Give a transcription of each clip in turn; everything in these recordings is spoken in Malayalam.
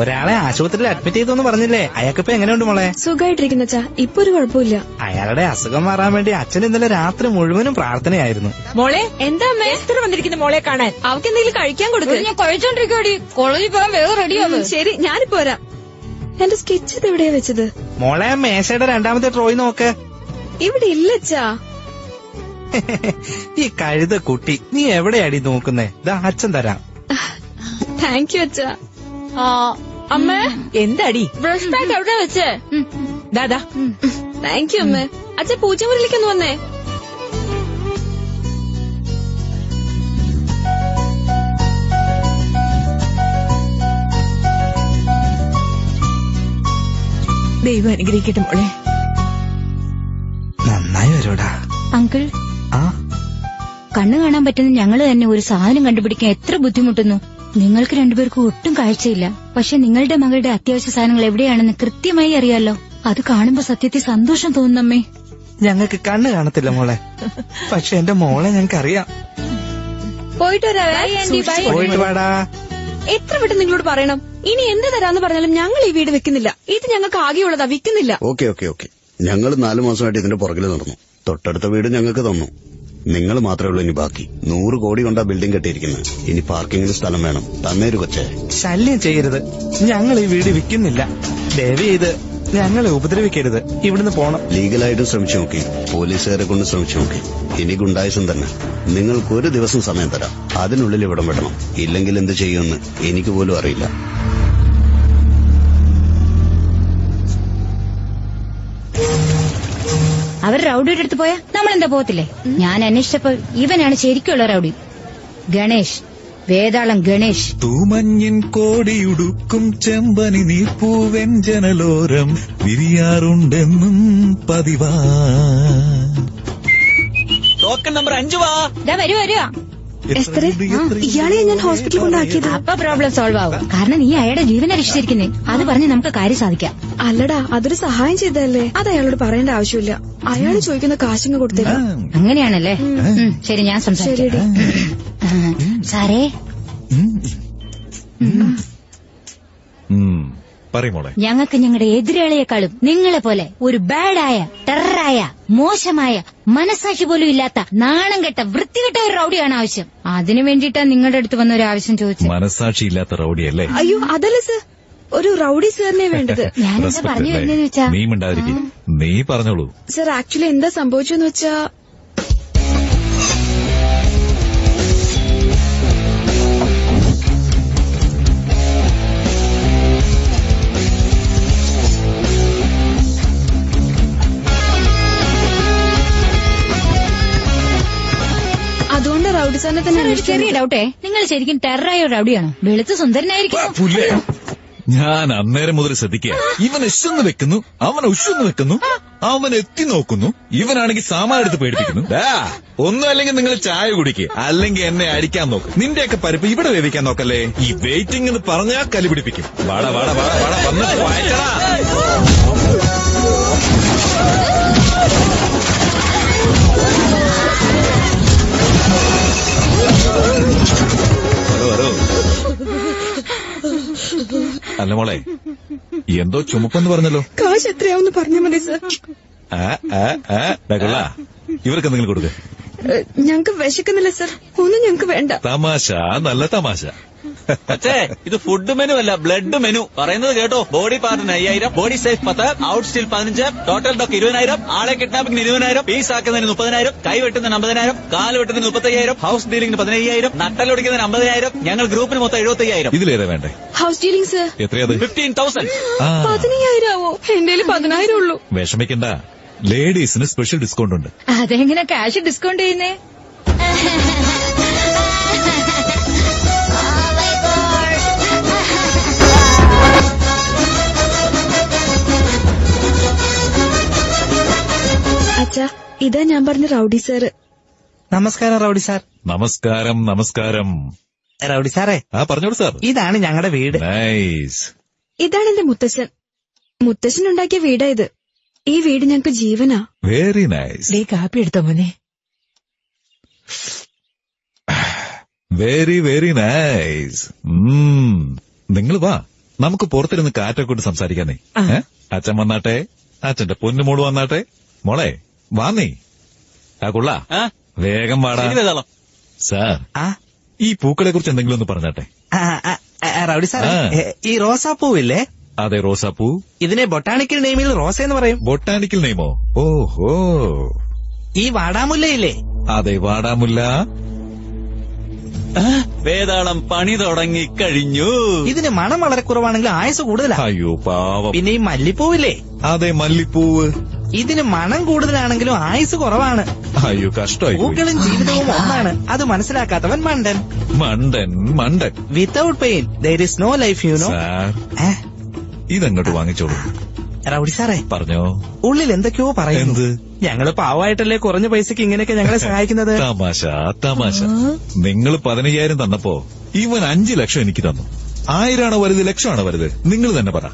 ഒരാളെ ആശുപത്രിയിൽ അഡ്മിറ്റ് ചെയ്തെന്ന് പറഞ്ഞില്ലേ? അയാൾക്കിപ്പോ എങ്ങനെയുണ്ട് മോളെ? സുഖമായിട്ടിരിക്കുന്ന അച്ഛാ, ഇപ്പൊ ഒരു കുഴപ്പമില്ല. അയാളുടെ അസുഖം മാറാൻ വേണ്ടി അച്ഛൻ ഇന്നലെ രാത്രി മുഴുവനും പ്രാർത്ഥനയായിരുന്നു. മോളെ എന്താ അമ്മേ വന്നിരിക്കുന്ന മോളെ കാണാൻ? അവർക്ക് എന്തെങ്കിലും കഴിക്കാൻ കൊടുക്കും. ഞാൻ കഴിച്ചോണ്ടിരിക്കോടി. കോളേജിൽ പോകാൻ വേറെ റെഡിയാവും. ശരി, ഞാനിപ്പോ വരാം. എന്റെ സ്കെച്ച് ഇത് എവിടെയാ വെച്ചത്? മോളെ മേശയുടെ രണ്ടാമത്തെ ട്രോയ് നോക്ക്. ഇവിടെ ഇല്ലച്ചാ. ഈ കഴുത കുട്ടി, നീ എവിടെയാടി നോക്കുന്നേ? ഇതാ അച്ഛൻ തരാം. താങ്ക് യു അച്ഛാ. അമ്മ എന്താടി ബ്രഷ് ബാഗ് എവിടെ വെച്ചേ? ദാദാ. താങ്ക് യു അമ്മ. അച്ഛാ പൂച്ചമുറിയിലേക്കൊന്ന് വന്നേ. ദൈവം അനുഗ്രഹിക്കട്ടെ മോളെ. നന്നായി വരൂടാ. അങ്കിൾ, കണ്ണു കാണാൻ പറ്റുന്ന ഞങ്ങള് തന്നെ ഒരു സാധനം കണ്ടുപിടിക്കാൻ എത്ര ബുദ്ധിമുട്ടുന്നു. നിങ്ങൾക്ക് രണ്ടുപേർക്കും ഒട്ടും കാഴ്ചയില്ല. പക്ഷെ നിങ്ങളുടെ മകളുടെ അത്യാവശ്യ സാധനങ്ങൾ എവിടെയാണെന്ന് കൃത്യമായി അറിയാലോ. അത് കാണുമ്പോ സത്യത്തിൽ സന്തോഷം തോന്നുന്നമ്മേ. ഞങ്ങൾക്ക് കണ്ണ് കാണത്തില്ല മോളെ, പക്ഷെ എന്റെ മോളെ ഞങ്ങൾക്ക് അറിയാം. പോയിട്ട് വരാവേ. പോയിട്ട് വാടാ. എത്ര വട്ടം നിങ്ങളോട് പറയണം, ഇനി എന്ത് തരാന്ന് പറഞ്ഞാലും ഞങ്ങൾ ഈ വീട് വെക്കുന്നില്ല. ഇത് ഞങ്ങൾക്ക് ആകെയുള്ളതാ, വിൽക്കുന്നില്ല. ഓക്കെ ഞങ്ങൾ 4 മാസമായിട്ട് ഇതിന്റെ പുറകിൽ നടന്നു. തൊട്ടടുത്ത വീട് ഞങ്ങൾക്ക് തന്നു. നിങ്ങൾ മാത്രമേ ഉള്ളൂ ഇനി ബാക്കി. 100 കോടി കൊണ്ടാ ബിൽഡിംഗ് കെട്ടിയിരിക്കുന്നത്. ഇനി പാർക്കിങ്ങിന് സ്ഥലം വേണം. തന്നേരു കൊച്ചേ. ശല്യം ചെയ്യരുത്. ഞങ്ങൾ ഈ വീട് വിൽക്കുന്നില്ല. ദയവ് ചെയ്ത് ഞങ്ങളെ ഉപദ്രവിക്കരുത്. ഇവിടുന്ന് പോണം. ലീഗലായിട്ട് ശ്രമിച്ചു നോക്കി, പോലീസുകാരെ കൊണ്ട് ശ്രമിച്ചു നോക്കി. ഇനി ഗുണ്ടായുസം തന്നെ. നിങ്ങൾക്കൊരു ദിവസം സമയം തരാം. അതിനുള്ളിൽ ഇവിടം വിടണം. ഇല്ലെങ്കിൽ എന്ത് ചെയ്യുമെന്ന് എനിക്ക് പോലും അറിയില്ല. അവർ റൌഡിയുടെ അടുത്ത് പോയാ നമ്മളെന്താ പോകത്തില്ലേ? ഞാൻ അന്വേഷിച്ചപ്പോൾ ഇവനാണ് ശരിക്കുള്ള റൌഡി. ഗണേഷ്, വേതാളം ഗണേഷ്. തൂമഞ്ഞിൻ കോടിയുടുക്കും ചെമ്പനി നീർപ്പൂവൻ ജനലോരം വിരിയാറുണ്ടെന്നും പതിവാ. ടോക്കൺ നമ്പർ 5 വാ. വരുവാ. ഇയാളെ ഞാൻ ഹോസ്പിറ്റലിൽ കൊണ്ടാക്കിയത്. അപ്പൊ പ്രോബ്ലം സോൾവ് ആവും. കാരണം നീ അയാളുടെ ജീവനെ രക്ഷിച്ചിരിക്കുന്നേ. അത് പറഞ്ഞ് നമുക്ക് കാര്യം സാധിക്കാം. അല്ലടാ, അതൊരു സഹായം ചെയ്തതല്ലേ. അത് അയാളോട് പറയേണ്ട ആവശ്യമില്ല. അയാള് ചോദിക്കുന്ന കാശിങ് കൊടുത്തില്ല. അങ്ങനെയാണല്ലേ? ശരി, ഞാൻ സംസാരിക്കാം. സാറേ, പറയുമോളെ, ഞങ്ങൾക്ക് ഞങ്ങളുടെ എതിരാളിയെക്കാളും നിങ്ങളെ പോലെ ഒരു ബാഡായ, ടെററായ, മോശമായ, മനസാക്ഷി പോലും ഇല്ലാത്ത, നാണം കെട്ട, വൃത്തികെട്ട ഒരു റൌഡിയാണ് ആവശ്യം. അതിനു വേണ്ടിയിട്ടാ നിങ്ങളുടെ അടുത്ത് വന്ന ഒരു ആവശ്യം ചോദിച്ചത്. മനസാക്ഷി ഇല്ലാത്ത റൌഡിയല്ലേ? അയ്യോ, അതല്ല സർ, ഒരു റൌഡി സാറിനെ വേണ്ടത്. ഞാനെന്താ പറഞ്ഞു വരുന്നതെന്ന് വെച്ചാ. നീ മിണ്ടാതിരിക്കും. നീ പറഞ്ഞോളൂ. സർ, ആക്ച്വലി എന്താ സംഭവിച്ചെന്ന് വെച്ചാ, അതുകൊണ്ട് റൌഡി സാറിനെ തന്നെ ഒരു ചെറിയ ഡൗട്ടേ, നിങ്ങൾ ശരിക്കും ടെററായ ഒരു റൌഡിയാണോ? വെളുത്ത് സുന്ദരനായിരിക്കും. ഞാൻ അന്നേരം മുതൽ ശ്രദ്ധിക്കുക. ഇവൻ എശ്വന്ന് വെക്കുന്നു, അവൻ ഉഷന്ന് വെക്കുന്നു, അവൻ എത്തി നോക്കുന്നു. ഇവനാണെങ്കിൽ സാമാൻ എടുത്ത് പേടിപ്പിക്കുന്നു. ഒന്നും അല്ലെങ്കിൽ നിങ്ങൾ ചായ കുടിക്കുക, അല്ലെങ്കിൽ എന്നെ അടിക്കാൻ നോക്ക്. നിന്റെയൊക്കെ പരിപ്പ് ഇവിടെ വേവിക്കാൻ നോക്കല്ലേ. ഈ വെയിറ്റിംഗ് എന്ന് പറഞ്ഞാൽ കലി പിടിപ്പിക്കും. വാടാ വാടാ വാടാ വാടാ, വന്നിട്ട് വായിച്ചടാ. ഹലോ. അല്ല മോളെ, എന്തോ ചുമപ്പെന്ന് പറഞ്ഞല്ലോ. കാശ് എത്രയാവുന്ന് പറഞ്ഞാൽ മതി സർ. ഇവർക്ക് എന്തെങ്കിലും കൊടുക്ക. ഞങ്ങക്ക് വിശക്കുന്നില്ല സർ, ഒന്നും ഞങ്ങക്ക് വേണ്ട. തമാശ, നല്ല തമാശ. പക്ഷേ ഇത് ഫുഡ് മെനു അല്ല, ബ്ലഡ് മെനു. പറയുന്നത് കേട്ടോ. ബോഡി പാർട്ടിന് 5000, body safe 10, out steal 15, total ഡോക്ക് 20000, ആളെ കിഡ്നാപ്പിംഗിന് 20000, പീസ് ആക്കുന്നതിന് 30000, കൈ വെട്ടുന്നതിന് 50000, കാല് വെട്ടുന്നതിന് 35000, ഹൌസ് ഡീലിംഗിന് 15000, നട്ടലൊടിക്കുന്നതിന് 50000, ഞങ്ങൾ ഗ്രൂപ്പിന് മൊത്തം 75000. ഇതിലേതാ വേണ്ടേ? House dealing sir. എത്രയത്? 15,000. 15000 ആവോ? എന്റെ 10,000 ഉള്ളൂ. വിഷമിക്കണ്ട, ലേഡീസിന് സ്പെഷ്യൽ ഡിസ്കൗണ്ട് ഉണ്ട്. അതെങ്ങനെ ക്യാഷ് ഡിസ്കൗണ്ട് ചെയ്യുന്നേ? അച്ഛാ, ഇതാ ഞാൻ പറഞ്ഞ റൌഡി സാറ്. നമസ്കാരം റൌഡി സാർ. നമസ്കാരം. നമസ്കാരം. റൌഡി സാറേ. പറഞ്ഞോളൂ സാർ. ഇതാണ് ഞങ്ങളുടെ വീട്. നൈസ്. ഇതാണ് എന്റെ മുത്തശ്ശൻ. മുത്തശ്ശൻ ഉണ്ടാക്കിയ വീടാ ഇത്. ഈ വീട് ഞങ്ങക്ക് ജീവനാ. Very nice. നീ കാപ്പി എടുത്തോ മോനെ? Very very nice. നിങ്ങൾ വാ, നമുക്ക് പുറത്തിരുന്ന് കാറ്റൊക്കെ കൊണ്ട് സംസാരിക്കാന്നേ. അച്ഛൻ വന്നാട്ടെ, അച്ഛന്റെ പൊന്നുമോള് വന്നാട്ടെ. മോളെ വാന്നേ. ആ കൊള്ള വേഗം വാടാ. ശരി വേതാളം. സാർ ആ ഈ പൂക്കളെ കുറിച്ച് എന്തെങ്കിലും ഒന്ന് പറഞ്ഞാട്ടെ. റൗഡി സാറേ, ഈ റോസാപ്പൂവില്ലേ? അതെ, റോസാപ്പൂ. ഇതിനെ ബൊട്ടാണിക്കൽ നെയിമിൽ റോസ എന്ന് പറയും. ബൊട്ടാനിക്കൽ നെയ്മോ? ഓഹോ. ഈ വാടാമുല്ലയില്ലേ? അതെ, വാടാമുല്ല. വേതാളം പണി തുടങ്ങിക്കഴിഞ്ഞു. ഇതിന് മണം വളരെ കുറവാണെങ്കിൽ ആയുസ് കൂടുതലാ. അയ്യോ പാവം. പിന്നെ ഈ മല്ലിപ്പൂവില്ലേ? അതെ, മല്ലിപ്പൂവ്. ഇതിന് മണം കൂടുതലാണെങ്കിലും ആയുസ് കുറവാണ്. അയ്യോ കഷ്ടമായി പോയി. പൂക്കളും ജീവിതവും ഒന്നാണ്. അത് മനസ്സിലാക്കാത്തവൻ മണ്ടൻ. മണ്ടൻ മണ്ടൻ. Without pain there is no life, you know. Sir ഇതങ്ങോട്ട് വാങ്ങിച്ചോളൂ. റൗഡി സാറേ, പറഞ്ഞോ. ഉള്ളിൽ എന്തൊക്കെയോ പറയുന്നു. എന്ത്? ഞങ്ങള് പാവമായിട്ടല്ലേ കുറഞ്ഞ പൈസക്ക് ഇങ്ങനെയൊക്കെ ഞങ്ങളെ സഹായിക്കുന്നത്. തമാശ തമാശ. നിങ്ങൾ 15,000 തന്നപ്പോ ഇവൻ 5 ലക്ഷം എനിക്ക് തന്നു. 1000 ആണോ വലുത്, ലക്ഷമാണോ വലുത്? നിങ്ങൾ തന്നെ പറ.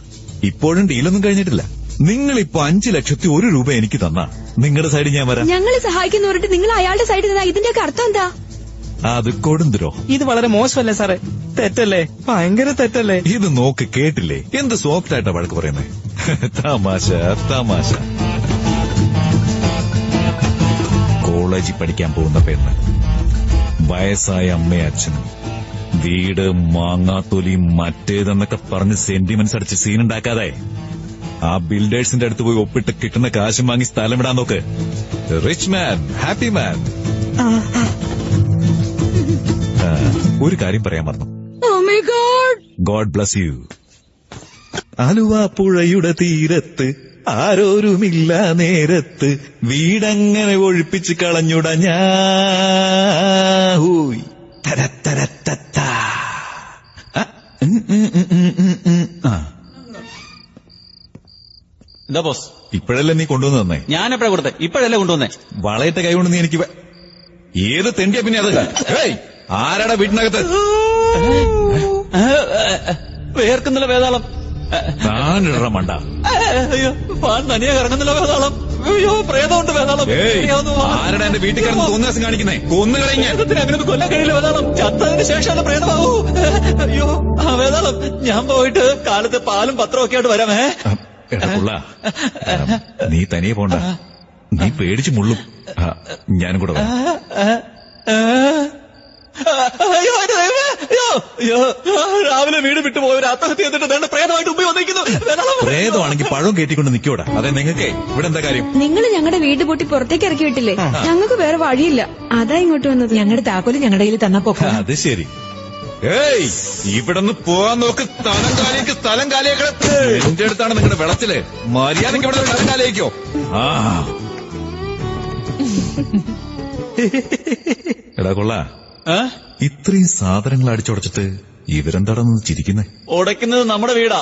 ഇപ്പോഴും ഡീലൊന്നും കഴിഞ്ഞിട്ടില്ല. നിങ്ങളിപ്പോ 5 ലക്ഷത്തി 1 രൂപ എനിക്ക് തന്നാ നിങ്ങളുടെ സൈഡിൽ ഞാൻ വരാം. ഞങ്ങളെ സഹായിക്കുന്നവരുടെ നിങ്ങൾ അയാളുടെ സൈഡിൽ നിന്നാ ഇതിന്റെയൊക്കെ അർത്ഥം എന്താ? അത് കൊടുന്തരോ? ഇത് വളരെ മോശമല്ലേ സാറേ? തെറ്റല്ലേ? ഭയങ്കര തെറ്റല്ലേ? ഇത് നോക്ക്, കേട്ടില്ലേ എന്ത് സോഫ്റ്റ് ആയിട്ടാ വഴക്ക് പറയുന്നേ. തമാശ തമാശ. കോളേജിൽ പഠിക്കാൻ പോകുന്ന പെണ്ണ്, വയസ്സായ അമ്മയും അച്ഛനും, വീട്, മാങ്ങാത്തൊലി, മറ്റേതെന്നൊക്കെ പറഞ്ഞ് സെന്റിമെന്റ്സ് അടിച്ച് സീനുണ്ടാക്കാതെ ആ ബിൽഡേഴ്സിന്റെ അടുത്ത് പോയി ഒപ്പിട്ട് കിട്ടുന്ന കാശും വാങ്ങി സ്ഥലം വിടാൻ നോക്ക്. റിച്ച് മാൻ, ഹാപ്പി മാൻ. ഒരു കാര്യം പറയാൻ മറന്നു. God bless you. ആലുവ പുഴയുടെ തീരത്ത് ആരോരുമില്ല നേരത്ത് വീടങ്ങനെ ഒഴിപ്പിച്ച് കളഞ്ഞുട ഞാഹൂയ്. എന്താ ബോസ്? ഇപ്പോഴല്ലേ നീ കൊണ്ടുവന്ന് തന്നേ? ഞാൻ എപ്പോഴാ കൊടുത്തേ? ഇപ്പോഴല്ലേ കൊണ്ടുവന്നേ? വളയിട്ട കൈ കൊണ്ട് നീ എനിക്ക് ഏത് തെണ്ടിയാ പിന്നെ അത്? ആരാടാ വീട്ടിനകത്ത്? വേർക്കുന്നില്ല വേതാളം. താനിടറ മണ്ട. അയ്യോ പാൻ തനിയെ ഇറങ്ങുന്നില്ല വേതാളം. അയ്യോ പ്രേതമുണ്ട് വേതാളം. ആരുടെ എന്റെ വീട്ടിൽ കിടന്ന് തോന്നിയാസം കാണിക്കുന്നേ? കൊന്നുകളഞ്ഞ അങ്ങനെ കൊല്ലാൻ കഴിയില്ല വേതാളം. ചത്തതിന് ശേഷമല്ല പ്രേതമാവൂ. അയ്യോ ആ വേതാളം, ഞാൻ പോയിട്ട് കാലത്ത് പാലും പത്രവും ഒക്കെ ആയിട്ട് വരാമേ. എടക്കുള്ള, നീ തനിയെ പോണ്ട. നീ പേടിച്ച് മുള്ളും. ഞാനും കൂടെ വരാം. അയ്യോ അയ്യോ രാവിലെ വീട് വിട്ടു പോയവർ ആത്മഹത്യ ചെയ്തിട്ട് പ്രേതമായിട്ട് മുമ്പിൽ വന്നിരിക്കുന്നു. പ്രേതമാണെങ്കിൽ പഴം കയറ്റിക്കൊണ്ട് നിൽക്കൂടാ. അതെ, നിങ്ങൾക്ക് ഇവിടെ എന്താ കാര്യം? നിങ്ങൾ ഞങ്ങളുടെ വീട് പൂട്ടി പുറത്തേക്ക് ഇറക്കി വിട്ടില്ലേ? ഞങ്ങൾക്ക് വേറെ വഴിയില്ല, അതാ ഇങ്ങോട്ട് വന്നത്. ഞങ്ങളുടെ താക്കോല് ഞങ്ങളുടെ കയ്യിൽ തന്നപ്പോ അത് ശരി. ഏയ് ഇവിടുന്ന് പോവാൻ നോക്ക്. സ്ഥലം കാലിയേക്കളെ. എന്റെ അടുത്താണ് നിങ്ങളുടെ വിളച്ചില്. മര്യാദയ്ക്ക് ഇവിടെ സ്ഥലം കാലിയേക്കോ? എടാ കൊള്ള, ഇത്രയും സാധനങ്ങൾ അടിച്ചുടച്ചിട്ട് ഇവരെന്താണെന്ന് ചിരിക്കുന്നേ? ഉടയ്ക്കുന്നത് നമ്മുടെ വീടാ.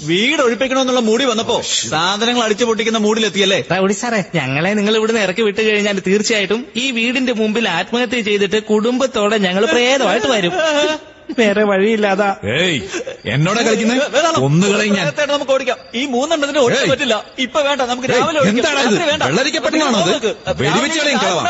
വീട് ഒഴിപ്പിക്കണമെന്നുള്ള മൂടി വന്നപ്പോ സാധനങ്ങൾ അടിച്ചു പൊട്ടിക്കുന്ന മൂടിലെത്തിയല്ലേ? റൗഡി സാറേ, ഞങ്ങളെ നിങ്ങൾ ഇവിടുന്ന് ഇറക്കി വിട്ടു കഴിഞ്ഞാൽ തീർച്ചയായിട്ടും ഈ വീടിന്റെ മുമ്പിൽ ആത്മഹത്യ ചെയ്തിട്ട് കുടുംബത്തോടെ ഞങ്ങൾ പ്രേതമായിട്ട് വരും. വേറെ വഴിയില്ലാതാ. ഏയ് എന്നോടാ കളിക്കുന്നേ? ഒന്നുകളയും ഞാൻ. നമുക്ക് ഓടിക്കാം. ഈ 3 എണ്ണത്തിന് ഓടിക്കാൻ പറ്റില്ല. ഇപ്പൊ വേണ്ട, നമുക്ക് രാവിലെ എന്താണത്? വെള്ളരിക്കപ്പെട്ടതാണോ അത്? വെടിവെച്ച് കളയും കളവാ.